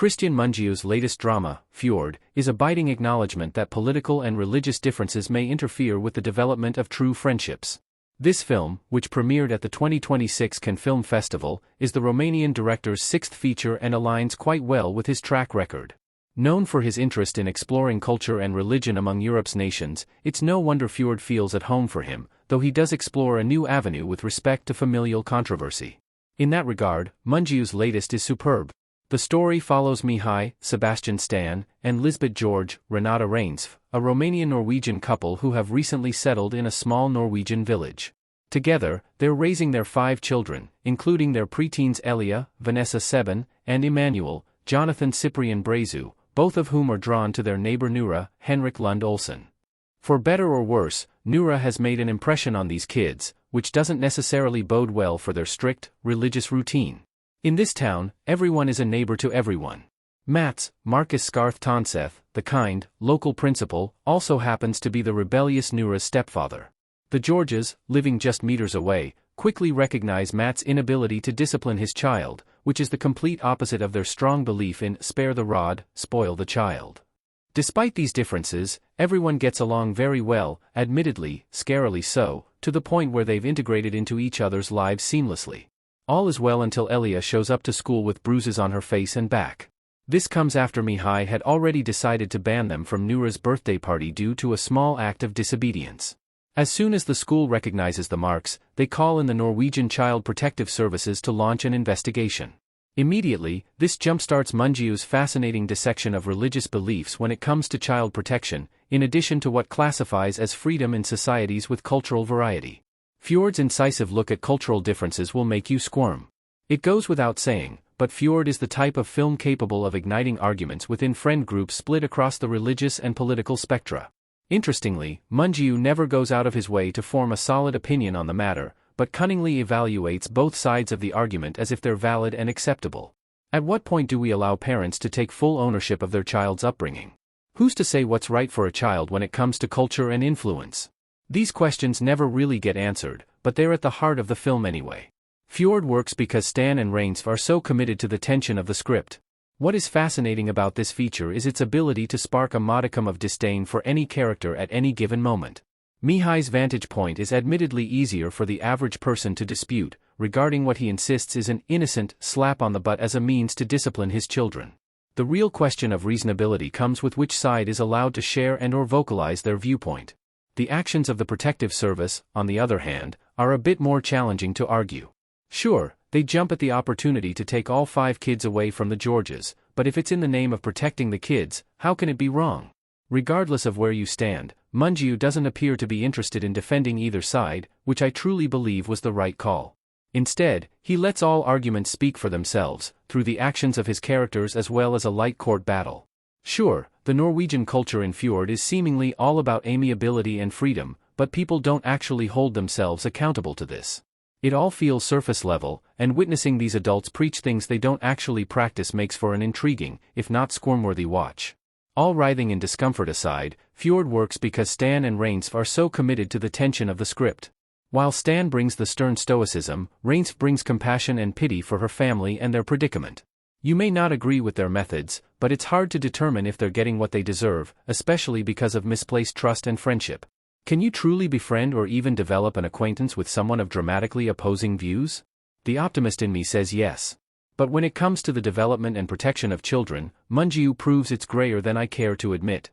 Christian Mungiu's latest drama, Fjord, is a biting acknowledgement that political and religious differences may interfere with the development of true friendships. This film, which premiered at the 2026 Cannes Film Festival, is the Romanian director's sixth feature and aligns quite well with his track record. Known for his interest in exploring culture and religion among Europe's nations, it's no wonder Fjord feels at home for him, though he does explore a new avenue with respect to familial controversy. In that regard, Mungiu's latest is superb. The story follows Mihai, Sebastian Stan, and Lisbeth George, Renate Reinsve, a Romanian-Norwegian couple who have recently settled in a small Norwegian village. Together, they're raising their 5 children, including their preteens Elia, Vanessa Seben, and Emmanuel, Jonathan Cyprian Brazu, both of whom are drawn to their neighbor Nura, Henrik Lund Olsen. For better or worse, Nura has made an impression on these kids, which doesn't necessarily bode well for their strict, religious routine. In this town, everyone is a neighbor to everyone. Mats, Marcus Scarth Tonseth, the kind, local principal, also happens to be the rebellious Nura's stepfather. The Georges, living just meters away, quickly recognize Matt's inability to discipline his child, which is the complete opposite of their strong belief in spare the rod, spoil the child. Despite these differences, everyone gets along very well, admittedly, scarily so, to the point where they've integrated into each other's lives seamlessly. All is well until Elia shows up to school with bruises on her face and back. This comes after Mihai had already decided to ban them from Nura's birthday party due to a small act of disobedience. As soon as the school recognizes the marks, they call in the Norwegian Child Protective Services to launch an investigation. Immediately, this jumpstarts Mungiu's fascinating dissection of religious beliefs when it comes to child protection, in addition to what classifies as freedom in societies with cultural variety. Fjord's incisive look at cultural differences will make you squirm. It goes without saying, but Fjord is the type of film capable of igniting arguments within friend groups split across the religious and political spectra. Interestingly, Mungiu never goes out of his way to form a solid opinion on the matter, but cunningly evaluates both sides of the argument as if they're valid and acceptable. At what point do we allow parents to take full ownership of their child's upbringing? Who's to say what's right for a child when it comes to culture and influence? These questions never really get answered, but they're at the heart of the film anyway. Fjord works because Stan and Reinsve are so committed to the tension of the script. What is fascinating about this feature is its ability to spark a modicum of disdain for any character at any given moment. Mihai's vantage point is admittedly easier for the average person to dispute, regarding what he insists is an innocent slap on the butt as a means to discipline his children. The real question of reasonability comes with which side is allowed to share and/or vocalize their viewpoint. The actions of the protective service, on the other hand, are a bit more challenging to argue. Sure, they jump at the opportunity to take all 5 kids away from the Georges, but if it's in the name of protecting the kids, how can it be wrong? Regardless of where you stand, Mungiu doesn't appear to be interested in defending either side, which I truly believe was the right call. Instead, he lets all arguments speak for themselves, through the actions of his characters as well as a light court battle. Sure, the Norwegian culture in Fjord is seemingly all about amiability and freedom, but people don't actually hold themselves accountable to this. It all feels surface level, and witnessing these adults preach things they don't actually practice makes for an intriguing, if not squirm-worthy watch. All writhing and discomfort aside, Fjord works because Stan and Reinsve are so committed to the tension of the script. While Stan brings the stern stoicism, Reinsve brings compassion and pity for her family and their predicament. You may not agree with their methods, but it's hard to determine if they're getting what they deserve, especially because of misplaced trust and friendship. Can you truly befriend or even develop an acquaintance with someone of dramatically opposing views? The optimist in me says yes. But when it comes to the development and protection of children, Mungiu proves it's grayer than I care to admit.